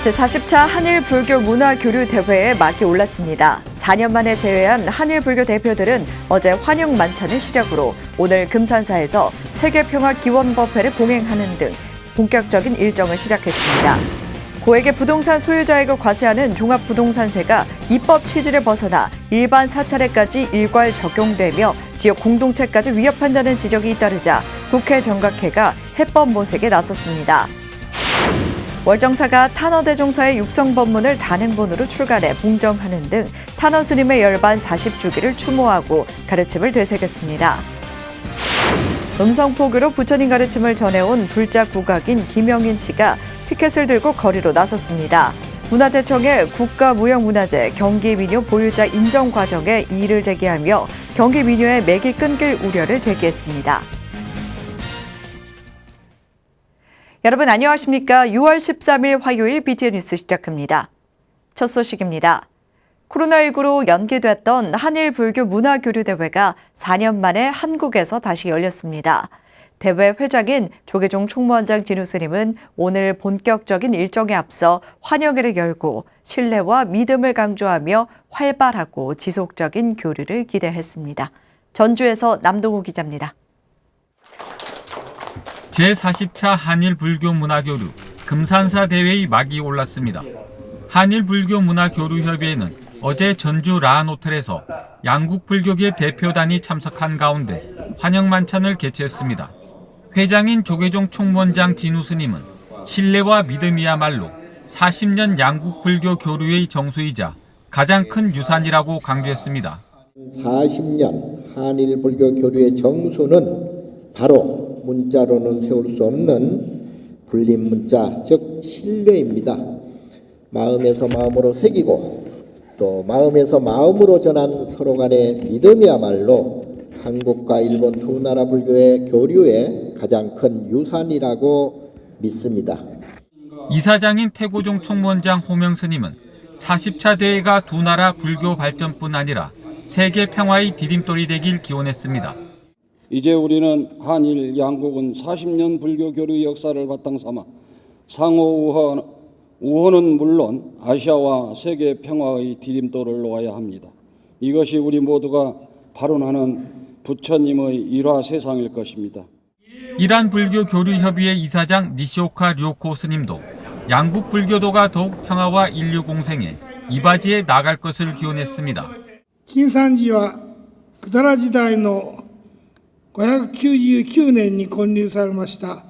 제40차 한일불교문화교류대회에 막이 올랐습니다. 4년 만에 재회한 한일불교 대표들은 어제 환영 만찬을 시작으로 오늘 금산사에서 세계평화기원법회를 봉행하는 등 본격적인 일정을 시작했습니다. 고액의 부동산 소유자에게 과세하는 종합부동산세가 입법 취지를 벗어나 일반 사찰에까지 일괄 적용되며 지역 공동체까지 위협한다는 지적이 잇따르자 국회 정각회가 해법 모색에 나섰습니다. 월정사가 탄어대종사의 육성법문을 단행본으로 출간해 봉정하는 등 탄어스님의 열반 40주기를 추모하고 가르침을 되새겼습니다. 음성포교로 부처님 가르침을 전해온 불자 국악인 김영인 씨가 피켓을 들고 거리로 나섰습니다. 문화재청에 국가무형문화재 경기민요 보유자 인정 과정에 이의를 제기하며 경기민요의 맥이 끊길 우려를 제기했습니다. 여러분 안녕하십니까? 6월 13일 화요일 BTN 뉴스 시작합니다. 첫 소식입니다. 코로나19로 연기됐던 한일불교 문화교류대회가 4년 만에 한국에서 다시 열렸습니다. 대회 회장인 조계종 총무원장 진우 스님은 오늘 본격적인 일정에 앞서 환영회를 열고 신뢰와 믿음을 강조하며 활발하고 지속적인 교류를 기대했습니다. 전주에서 남동우 기자입니다. 제40차 한일불교문화교류 금산사 대회의 막이 올랐습니다. 한일불교문화교류협의회는 어제 전주 라한호텔에서 양국 불교계 대표단이 참석한 가운데 환영만찬을 개최했습니다. 회장인 조계종 총무원장 진우 스님은 신뢰와 믿음이야말로 40년 양국 불교 교류의 정수이자 가장 큰 유산이라고 강조했습니다. 40년 한일 불교 교류의 정수는 바로 문자로는 세울 수 없는 불림 문자, 즉 신뢰입니다. 마음에서 마음으로 새기고 또 마음에서 마음으로 전한 서로 간의 믿음이야말로 한국과 일본 두 나라 불교의 교류의 가장 큰 유산이라고 믿습니다. 이사장인 태고종 총무원장 호명 스님은 40차 대회가 두 나라 불교 발전뿐 아니라 세계 평화의 디딤돌이 되길 기원했습니다. 이제 우리는 한일 양국은 40년 불교 교류 역사를 바탕 삼아 상호 우호는 물론 아시아와 세계 평화의 디딤돌을 놓아야 합니다. 이것이 우리 모두가 발언하는 부처님의 일화 세상일 것입니다. 이란 불교 교류협의회 이사장 니시오카 료코 스님도 양국 불교도가 더욱 평화와 인류 공생에 이바지에 나갈 것을 기원했습니다. 金山寺は百済時代の599年に建立されました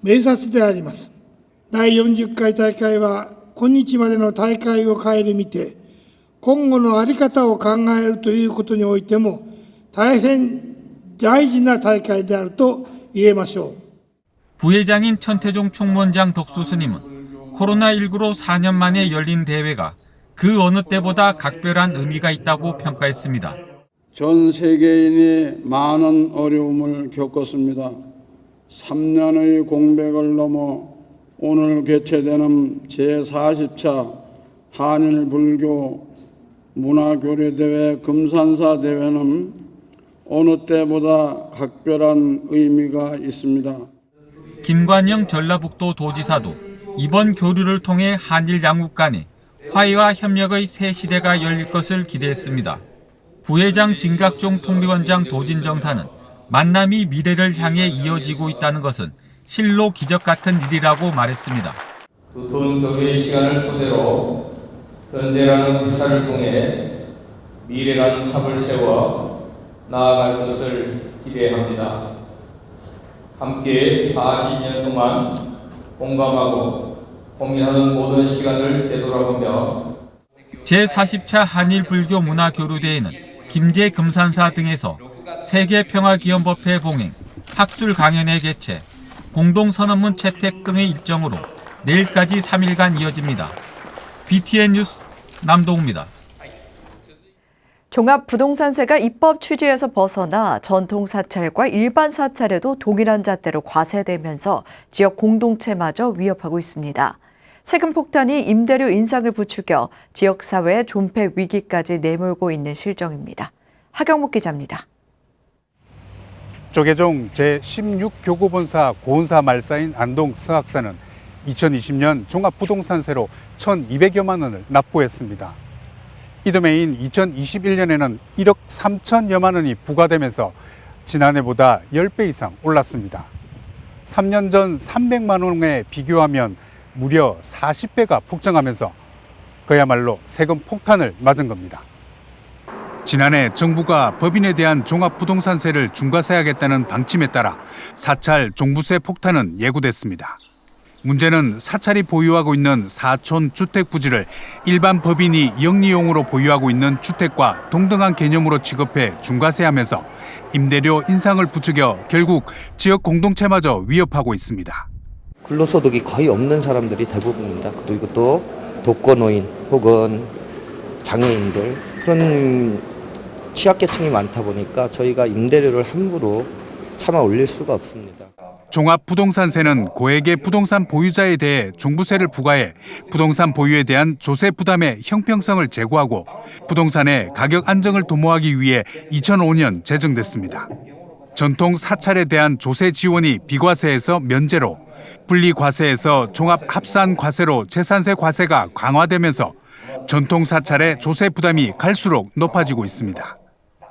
名刹であります。第40回大会は今日までの大会を顧みて今後の在り方を考えるということにおいても大変大事な大会であると言えましょう。 부회장인 천태종 총무원장 덕수 스님은 코로나19로 4년 만에 열린 대회가 그 어느 때보다 각별한 의미가 있다고 평가했습니다. 전 세계인이 많은 어려움을 겪었습니다. 3년의 공백을 넘어 오늘 개최되는 제40차 한일 불교 문화교류대회 금산사 대회는 어느 때보다 각별한 의미가 있습니다. 김관영 전라북도 도지사도 이번 교류를 통해 한일 양국 간의 화해와 협력의 새 시대가 열릴 것을 기대했습니다. 부회장 진각종 통비원장 도진정사는 만남이 미래를 향해 이어지고 있다는 것은 실로 기적 같은 일이라고 말했습니다. 두터운 교류의 시간을 토대로 현재라는 의사를 통해 미래라는 탑을 세워 나아갈 것을 기대합니다. 함께 40년 동안 공감하고 고민하는 모든 시간을 되돌아보며 제40차 한일불교문화교류대회는 김제 금산사 등에서 세계평화기원법회 봉행, 학술 강연회 개최, 공동선언문 채택 등의 일정으로 내일까지 3일간 이어집니다. BTN 뉴스 남동우입니다. 종합부동산세가 입법 취지에서 벗어나 전통 사찰과 일반 사찰에도 동일한 잣대로 과세되면서 지역 공동체마저 위협하고 있습니다. 세금 폭탄이 임대료 인상을 부추겨 지역사회의 존폐 위기까지 내몰고 있는 실정입니다. 하경목 기자입니다. 조계종 제16교구본사 고은사 말사인 안동 성악사는 2020년 종합부동산세로 1,200여만 원을 납부했습니다. 이듬해인 2021년에는 1억 3천여만 원이 부과되면서 지난해보다 10배 이상 올랐습니다. 3년 전 300만 원에 비교하면 무려 40배가 폭증하면서 그야말로 세금 폭탄을 맞은 겁니다. 지난해 정부가 법인에 대한 종합부동산세를 중과세하겠다는 방침에 따라 사찰 종부세 폭탄은 예고됐습니다. 문제는 사찰이 보유하고 있는 사촌 주택 부지를 일반 법인이 영리용으로 보유하고 있는 주택과 동등한 개념으로 취급해 중과세하면서 임대료 인상을 부추겨 결국 지역 공동체마저 위협하고 있습니다. 근로소득이 거의 없는 사람들이 대부분입니다. 그리고 또 독거노인 혹은 장애인들 그런 취약계층이 많다 보니까 저희가 임대료를 함부로 차마 올릴 수가 없습니다. 종합부동산세는 고액의 부동산 보유자에 대해 종부세를 부과해 부동산 보유에 대한 조세 부담의 형평성을 제고하고 부동산의 가격 안정을 도모하기 위해 2005년 제정됐습니다. 전통 사찰에 대한 조세 지원이 비과세에서 면제로, 분리과세에서 종합합산과세로 재산세 과세가 강화되면서 전통 사찰의 조세 부담이 갈수록 높아지고 있습니다.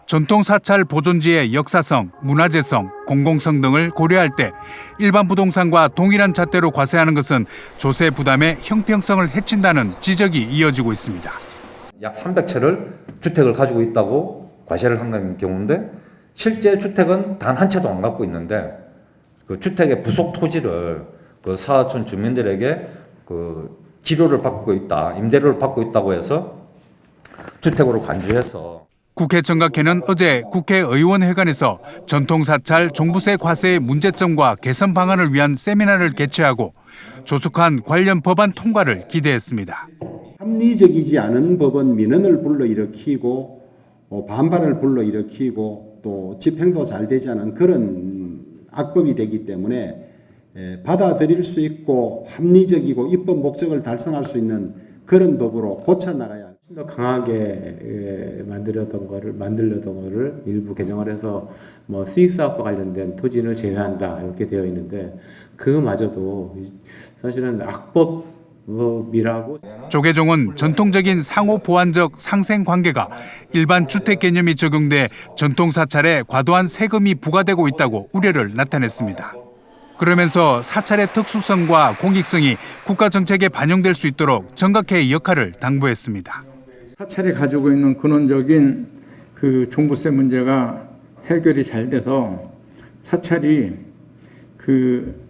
전통 사찰 보존지의 역사성, 문화재성, 공공성 등을 고려할 때 일반 부동산과 동일한 잣대로 과세하는 것은 조세 부담의 형평성을 해친다는 지적이 이어지고 있습니다. 약 300채를 주택을 가지고 있다고 과세를 한다는 경우인데 실제 주택은 단 한 채도 안 갖고 있는데 그 주택의 부속 토지를 그 사촌 주민들에게 그 지료를 받고 있다, 임대료를 받고 있다고 해서 주택으로 간주해서 국회 정각회는 어제 국회의원회관에서 전통사찰 종부세 과세의 문제점과 개선 방안을 위한 세미나를 개최하고 조속한 관련 법안 통과를 기대했습니다. 합리적이지 않은 법은 민원을 불러일으키고 반발을 불러일으키고 또 집행도 잘 되지 않은 그런 악법이 되기 때문에 받아들일 수 있고 합리적이고 입법 목적을 달성할 수 있는 그런 법으로 고쳐나가야 합니다. 더 강하게 만들려던 거를 일부 개정을 해서 뭐 수익 사업과 관련된 토지를 제외한다 이렇게 되어 있는데 그마저도 사실은 악법이라고. 조계종은 전통적인 상호 보완적 상생 관계가 일반 주택 개념이 적용돼 전통 사찰에 과도한 세금이 부과되고 있다고 우려를 나타냈습니다. 그러면서 사찰의 특수성과 공익성이 국가 정책에 반영될 수 있도록 정각회의 역할을 당부했습니다. 사찰이 가지고 있는 근원적인 그 종부세 문제가 해결이 잘 돼서 사찰이 그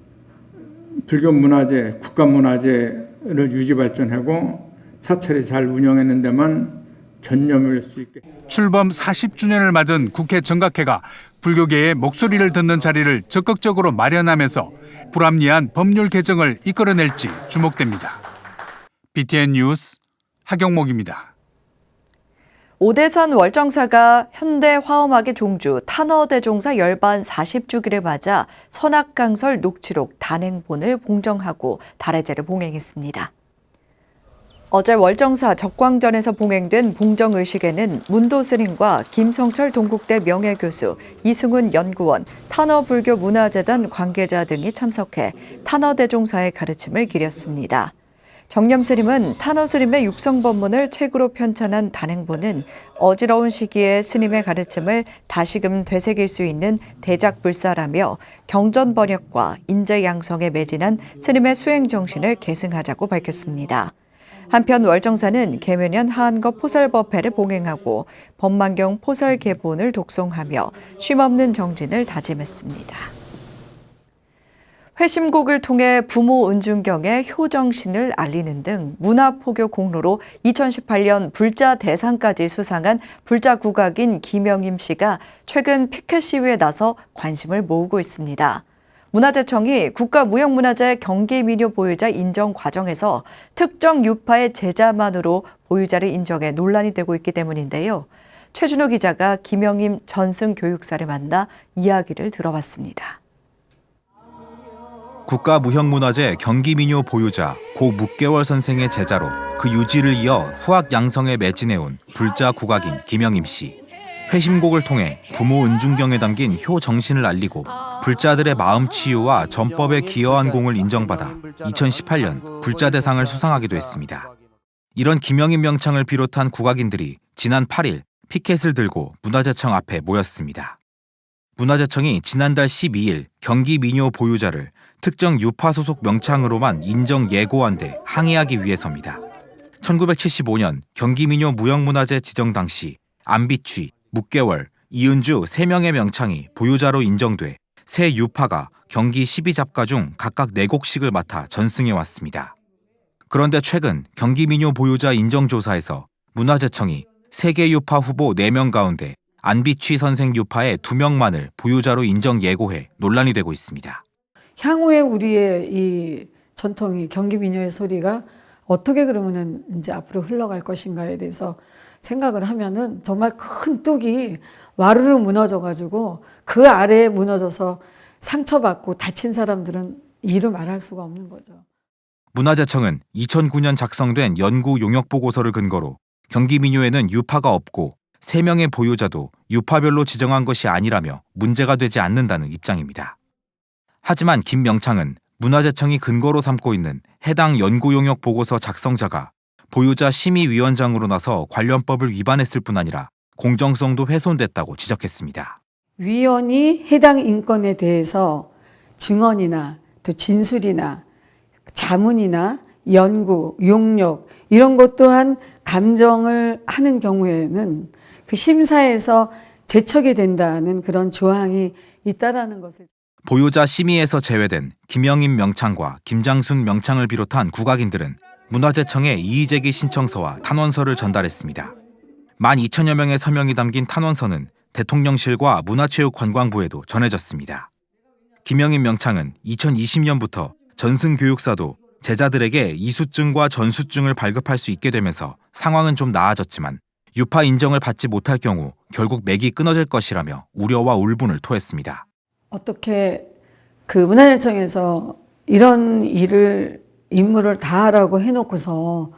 불교 문화재, 국가 문화재를 유지 발전하고 사찰이 잘 운영하는 데만 전념할 수 있게. 출범 40주년을 맞은 국회 정각회가 불교계의 목소리를 듣는 자리를 적극적으로 마련하면서 불합리한 법률 개정을 이끌어낼지 주목됩니다. BTN 뉴스 하경목입니다. 오대산 월정사가 현대화엄학의 종주 탄어대종사 열반 40주기를 맞아 선악강설 녹취록 단행본을 봉정하고 달해제를 봉행했습니다. 어제 월정사 적광전에서 봉행된 봉정의식에는 문도스님과 김성철 동국대 명예교수, 이승훈 연구원, 탄어불교문화재단 관계자 등이 참석해 탄어대종사의 가르침을 기렸습니다. 정념스님은 탄어스님의 육성법문을 책으로 편찬한 단행본은 어지러운 시기에 스님의 가르침을 다시금 되새길 수 있는 대작불사라며 경전번역과 인재양성에 매진한 스님의 수행정신을 계승하자고 밝혔습니다. 한편 월정사는 계묘년 하한거 포설법회를 봉행하고 법만경 포설계본을 독송하며 쉼없는 정진을 다짐했습니다. 회심곡을 통해 부모 은중경의 효정신을 알리는 등 문화포교 공로로 2018년 불자 대상까지 수상한 불자 국악인 김영임 씨가 최근 피켓 시위에 나서 관심을 모으고 있습니다. 문화재청이 국가무형문화재 경기민요 보유자 인정 과정에서 특정 유파의 제자만으로 보유자를 인정해 논란이 되고 있기 때문인데요. 최준호 기자가 김영임 전승교육사를 만나 이야기를 들어봤습니다. 국가무형문화재 경기민요 보유자 고 묵계월 선생의 제자로 그 유지를 이어 후학 양성에 매진해온 불자 국악인 김영임 씨. 회심곡을 통해 부모 은중경에 담긴 효 정신을 알리고 불자들의 마음 치유와 전법에 기여한 공을 인정받아 2018년 불자대상을 수상하기도 했습니다. 이런 김영인 명창을 비롯한 국악인들이 지난 8일 피켓을 들고 문화재청 앞에 모였습니다. 문화재청이 지난달 12일 경기 민요 보유자를 특정 유파 소속 명창으로만 인정 예고한 데 항의하기 위해서입니다. 1975년 경기민요 무형문화재 지정 당시 안비취, 묵개월, 이은주 3명의 명창이 보유자로 인정돼 세 유파가 경기 12잡가 중 각각 4곡씩을 맡아 전승해왔습니다. 그런데 최근 경기민요 보유자 인정조사에서 문화재청이 세계 유파 후보 4명 가운데 안비취 선생 유파의 2명만을 보유자로 인정 예고해 논란이 되고 있습니다. 향후에 우리의 이 전통이 경기민요의 소리가 어떻게 그러면은 이제 앞으로 흘러갈 것인가에 대해서 생각을 하면은 정말 큰 뚝이 와르르 무너져가지고 그 아래에 무너져서 상처받고 다친 사람들은 이루 말할 수가 없는 거죠. 문화재청은 2009년 작성된 연구 용역 보고서를 근거로 경기민요에는 유파가 없고 3명의 보유자도 유파별로 지정한 것이 아니라며 문제가 되지 않는다는 입장입니다. 하지만 김 명창은 문화재청이 근거로 삼고 있는 해당 연구 용역 보고서 작성자가 보유자 심의위원장으로 나서 관련법을 위반했을 뿐 아니라 공정성도 훼손됐다고 지적했습니다. 위원이 해당 인권에 대해서 증언이나 또 진술이나 자문이나 연구, 용역 이런 것 또한 감정을 하는 경우에는 그 심사에서 제척이 된다는 그런 조항이 있다라는 것을 보유자 심의에서 제외된 김영인 명창과 김장순 명창을 비롯한 국악인들은 문화재청에 이의제기 신청서와 탄원서를 전달했습니다. 12,000여 명의 서명이 담긴 탄원서는 대통령실과 문화체육관광부에도 전해졌습니다. 김영인 명창은 2020년부터 전승교육사도 제자들에게 이수증과 전수증을 발급할 수 있게 되면서 상황은 좀 나아졌지만 유파 인정을 받지 못할 경우 결국 맥이 끊어질 것이라며 우려와 울분을 토했습니다. 어떻게 그 문화재청에서 이런 임무를 다 하라고 해놓고서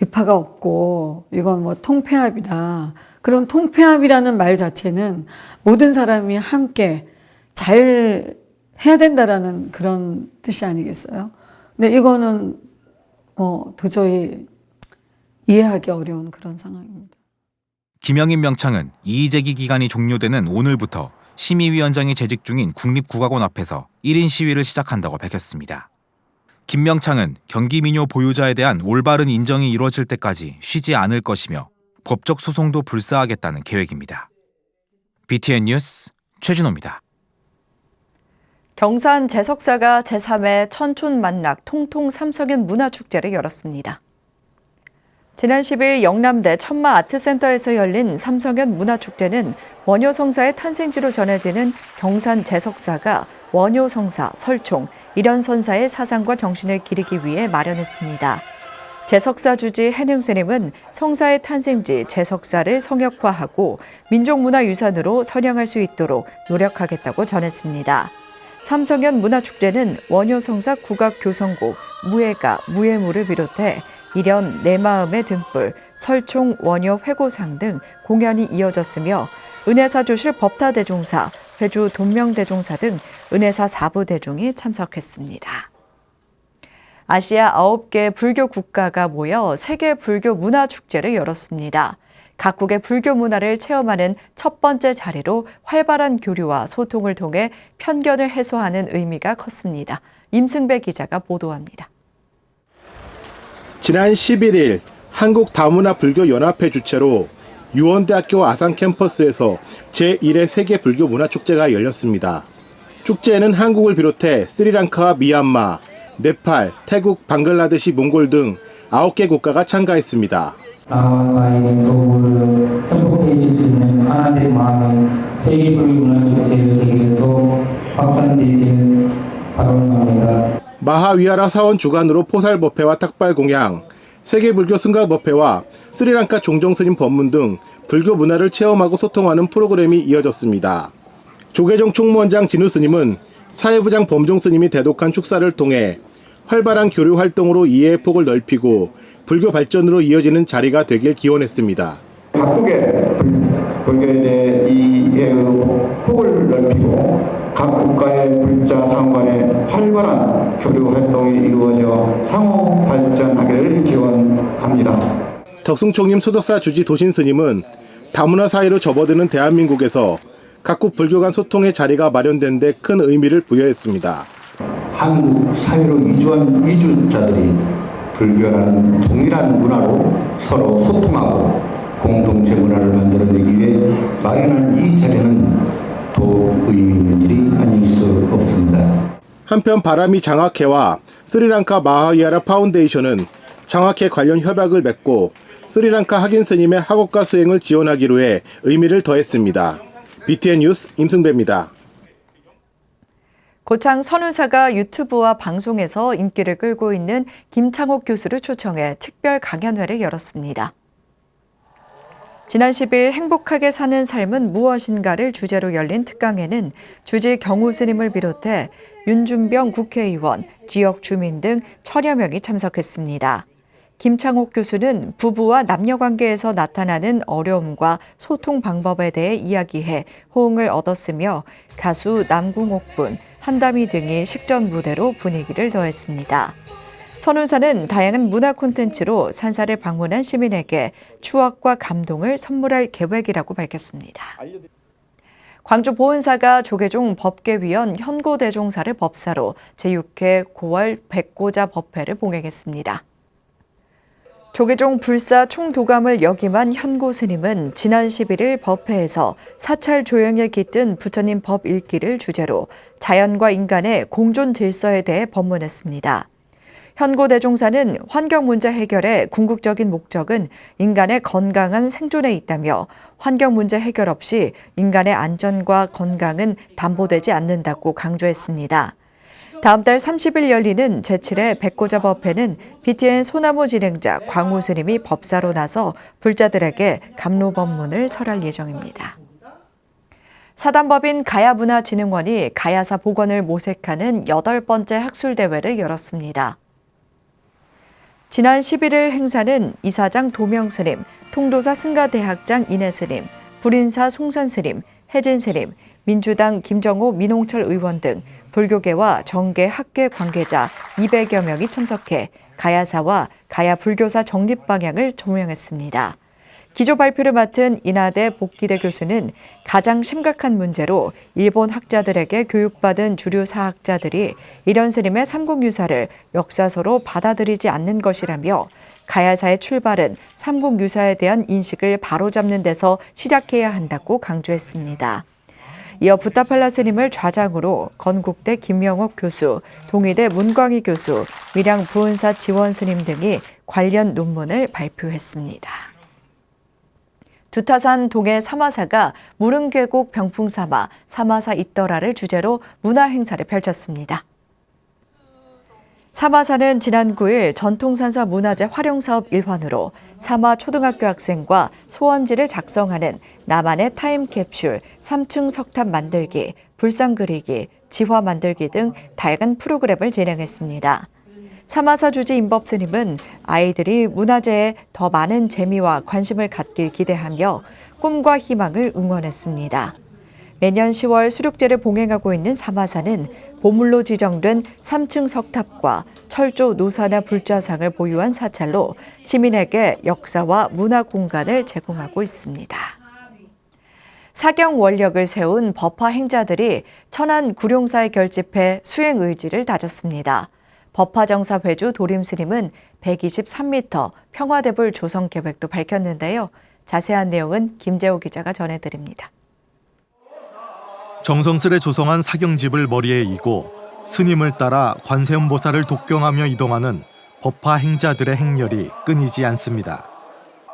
유파가 없고 이건 뭐 통폐합이다. 그런 통폐합이라는 말 자체는 모든 사람이 함께 잘 해야 된다라는 그런 뜻이 아니겠어요? 근데 이거는 도저히 이해하기 어려운 그런 상황입니다. 김영인 명창은 이의제기 기간이 종료되는 오늘부터 심의위원장이 재직 중인 국립국악원 앞에서 1인 시위를 시작한다고 밝혔습니다. 김 명창은 경기민요 보유자에 대한 올바른 인정이 이루어질 때까지 쉬지 않을 것이며 법적 소송도 불사하겠다는 계획입니다. BTN 뉴스 최준호입니다. 경산 제석사가 제3회 천촌만락 통통 삼성연 문화축제를 열었습니다. 지난 10일 영남대 천마아트센터에서 열린 삼성연 문화축제는 원효성사의 탄생지로 전해지는 경산 제석사가 원효성사, 설총, 일현선사의 사상과 정신을 기리기 위해 마련했습니다. 제석사 주지 해능스님은 성사의 탄생지 제석사를 성역화하고 민족문화유산으로 선양할 수 있도록 노력하겠다고 전했습니다. 삼성연 문화축제는 원효성사 국악교성곡, 무예가, 무예무를 비롯해 일현 내 마음의 등불, 설총 원효 회고상 등 공연이 이어졌으며 은혜사 조실 법타대종사, 회주 돈명대종사 등 은혜사 4부 대종이 참석했습니다. 아시아 9개 불교 국가가 모여 세계 불교 문화축제를 열었습니다. 각국의 불교 문화를 체험하는 첫 번째 자리로 활발한 교류와 소통을 통해 편견을 해소하는 의미가 컸습니다. 임승배 기자가 보도합니다. 지난 11일 한국다문화불교연합회 주최로 유원대학교 아산 캠퍼스에서 제1회 세계 불교 문화축제가 열렸습니다. 축제에는 한국을 비롯해 스리랑카와 미얀마, 네팔, 태국, 방글라데시, 몽골 등 9개 국가가 참가했습니다. 나와의 도구를 행복해질 수 있는 하나님의 마음에 세계 불교 문화축제를 계기로 확산되길 바랍니다. 마하위하라 사원 주관으로 포살법회와 탁발공양, 세계불교 승가법회와 스리랑카 종정스님 법문 등 불교 문화를 체험하고 소통하는 프로그램이 이어졌습니다. 조계종 총무원장 진우스님은 사회부장 범종스님이 대독한 축사를 통해 활발한 교류 활동으로 이해의 폭을 넓히고 불교 발전으로 이어지는 자리가 되길 기원했습니다. 각국의 불교에 대해 이해의 폭을 넓히고 각 국가의 불자 상호 간의 활발한 교류 활동이 이루어져 상호 발전하기를 기원합니다. 덕숭총림 소속사 주지 도신스님은 다문화 사회로 접어드는 대한민국에서 각국 불교 간 소통의 자리가 마련된 데 큰 의미를 부여했습니다. 한국 사회로 이주한 이주자들이 불교라는 동일한 문화로 서로 소통하고 공동체 문화를 만들어내기 위해 마련한 이 자리는 더욱 의미 있는 일이 아닐 수 없습니다. 한편 바라미 장학회와 스리랑카 마하위아라 파운데이션은 장학회 관련 협약을 맺고 스리랑카 학인 스님의 학업과 수행을 지원하기로 해 의미를 더했습니다. BTN 뉴스 임승배입니다. 고창 선운사가 유튜브와 방송에서 인기를 끌고 있는 김창옥 교수를 초청해 특별 강연회를 열었습니다. 지난 10일 행복하게 사는 삶은 무엇인가를 주제로 열린 특강에는 주지 경우 스님을 비롯해 윤준병 국회의원, 지역 주민 등 천여 명이 참석했습니다. 김창옥 교수는 부부와 남녀관계에서 나타나는 어려움과 소통 방법에 대해 이야기해 호응을 얻었으며 가수 남궁옥분, 한다미 등이 식전 무대로 분위기를 더했습니다. 선운사는 다양한 문화 콘텐츠로 산사를 방문한 시민에게 추억과 감동을 선물할 계획이라고 밝혔습니다. 광주 보은사가 조계종 법계위원 현고대종사를 법사로 제6회 9월 백고자 법회를 봉행했습니다. 조계종 불사 총도감을 역임한 현고 스님은 지난 11일 법회에서 사찰 조영에 깃든 부처님 법 읽기를 주제로 자연과 인간의 공존 질서에 대해 법문했습니다. 현고 대종사는 환경 문제 해결의 궁극적인 목적은 인간의 건강한 생존에 있다며 환경 문제 해결 없이 인간의 안전과 건강은 담보되지 않는다고 강조했습니다. 다음 달 30일 열리는 제7회 백고자 법회는 BTN 소나무 진행자 광우 스님이 법사로 나서 불자들에게 감로법문을 설할 예정입니다. 사단법인 가야문화진흥원이 가야사 복원을 모색하는 8번째 학술대회를 열었습니다. 지난 11일 행사는 이사장 도명스님, 통도사 승가대학장 인혜스님, 불인사 송산스님, 혜진스님, 민주당 김정호 민홍철 의원 등 불교계와 정계 학계 관계자 200여 명이 참석해 가야사와 가야 불교사 정립 방향을 조명했습니다. 기조 발표를 맡은 인하대 복기대 교수는 가장 심각한 문제로 일본 학자들에게 교육받은 주류 사학자들이 이런 스님의 삼국유사를 역사서로 받아들이지 않는 것이라며 가야사의 출발은 삼국유사에 대한 인식을 바로잡는 데서 시작해야 한다고 강조했습니다. 이어 부타팔라 스님을 좌장으로 건국대 김명옥 교수, 동의대 문광희 교수, 밀양 부은사 지원 스님 등이 관련 논문을 발표했습니다. 두타산 동해 사마사가 무릉계곡 병풍사마, 사마사 있더라를 주제로 문화행사를 펼쳤습니다. 사마사는 지난 9일 전통산사 문화재 활용사업 일환으로 사마 초등학교 학생과 소원지를 작성하는 나만의 타임캡슐, 3층 석탑 만들기, 불상 그리기, 지화 만들기 등 다양한 프로그램을 진행했습니다. 사마사 주지 임법 스님은 아이들이 문화재에 더 많은 재미와 관심을 갖길 기대하며 꿈과 희망을 응원했습니다. 매년 10월 수륙제를 봉행하고 있는 사마사는 보물로 지정된 3층 석탑과 철조 노사나 불자상을 보유한 사찰로 시민에게 역사와 문화 공간을 제공하고 있습니다. 사경 원력을 세운 법화 행자들이 천안 구룡사에 결집해 수행 의지를 다졌습니다. 법화정사 회주 도림스님은 123m 평화대불 조성 계획도 밝혔는데요. 자세한 내용은 김재호 기자가 전해드립니다. 정성스레 조성한 사경집을 머리에 이고 스님을 따라 관세음보살을 독경하며 이동하는 법화 행자들의 행렬이 끊이지 않습니다.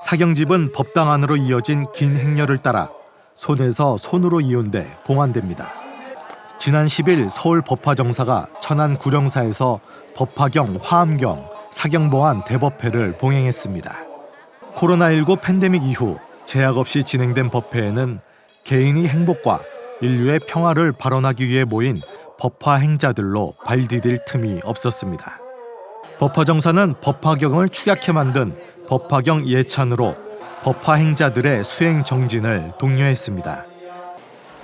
사경집은 법당 안으로 이어진 긴 행렬을 따라 손에서 손으로 이운돼 봉안됩니다. 지난 10일 서울 법화정사가 천안 구룡사에서 법화경, 화엄경, 사경봉안 대법회를 봉행했습니다. 코로나19 팬데믹 이후 제약 없이 진행된 법회에는 개인의 행복과 인류의 평화를 발언하기 위해 모인 법화 행자들로 발디딜 틈이 없었습니다. 법화정사는 법화경을 축약해 만든 법화경 예찬으로 법화 행자들의 수행 정진을 독려했습니다.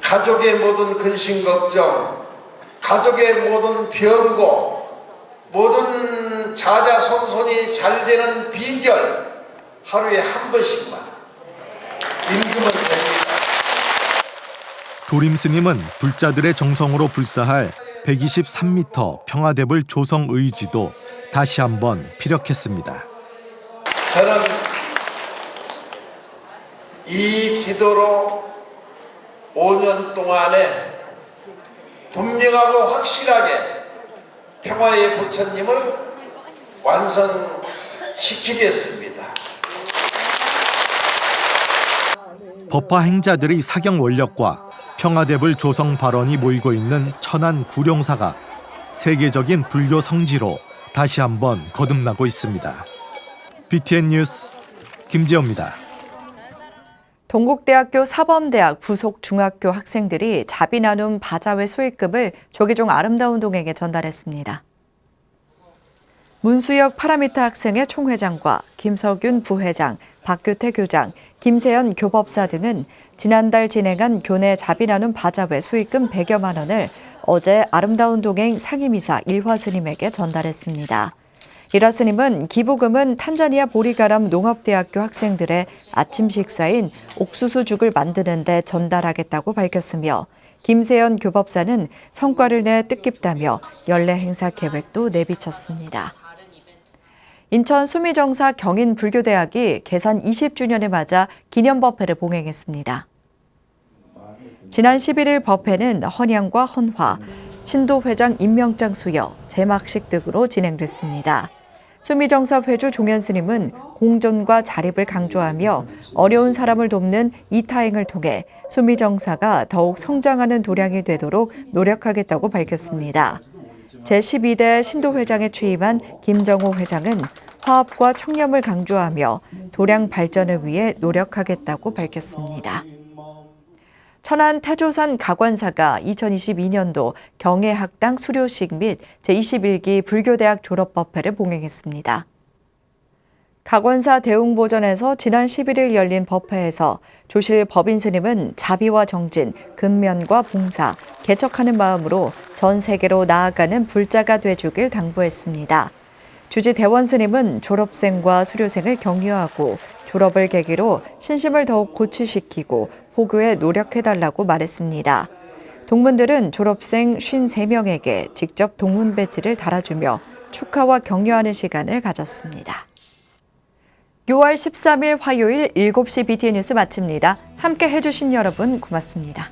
가족의 모든 근심 걱정, 가족의 모든 변고, 모든 자자손손이 잘 되는 비결 하루에 한 번씩만 읽으면 됩니다. 도림 스님은 불자들의 정성으로 불사할 123m 평화대불 조성 의지도 다시 한번 피력했습니다. 저는 이 기도로 5년 동안에 분명하고 확실하게 평화의 부처님을 완성시키겠습니다. 법화 행자들의 사경 원력과 평화대불 조성 발언이 모이고 있는 천안 구룡사가 세계적인 불교 성지로 다시 한번 거듭나고 있습니다. BTN 뉴스 김지호입니다. 동국대학교 사범대학 부속 중학교 학생들이 자비 나눔 바자회 수익금을 조계종 아름다운 동에게 전달했습니다. 문수혁 파라미타 학생회 총회장과 김석윤 부회장, 박규태 교장, 김세연 교법사 등은 지난달 진행한 교내 자비 나눔 바자회 수익금 100여만 원을 어제 아름다운 동행 상임이사 일화 스님에게 전달했습니다. 일화 스님은 기부금은 탄자니아 보리가람 농업대학교 학생들의 아침 식사인 옥수수죽을 만드는 데 전달하겠다고 밝혔으며 김세연 교법사는 성과를 내 뜻깊다며 연례 행사 계획도 내비쳤습니다. 인천 수미정사 경인불교대학이 개산 20주년을 맞아 기념법회를 봉행했습니다. 지난 11일 법회는 헌양과 헌화, 신도회장 임명장 수여, 제막식 등으로 진행됐습니다. 수미정사 회주 종현 스님은 공존과 자립을 강조하며 어려운 사람을 돕는 이타행을 통해 수미정사가 더욱 성장하는 도량이 되도록 노력하겠다고 밝혔습니다. 제12대 신도회장에 취임한 김정호 회장은 화합과 청렴을 강조하며 도량 발전을 위해 노력하겠다고 밝혔습니다. 천안 태조산 가관사가 2022년도 경애학당 수료식 및 제21기 불교대학 졸업법회를 봉행했습니다. 가관사 대웅보전에서 지난 11일 열린 법회에서 조실 법인 스님은 자비와 정진, 근면과 봉사, 개척하는 마음으로 전 세계로 나아가는 불자가 되주길 당부했습니다. 주지 대원 스님은 졸업생과 수료생을 격려하고 졸업을 계기로 신심을 더욱 고취시키고 포교에 노력해달라고 말했습니다. 동문들은 졸업생 53명에게 직접 동문 배지를 달아주며 축하와 격려하는 시간을 가졌습니다. 6월 13일 화요일 7시 BTN 뉴스 마칩니다. 함께 해주신 여러분 고맙습니다.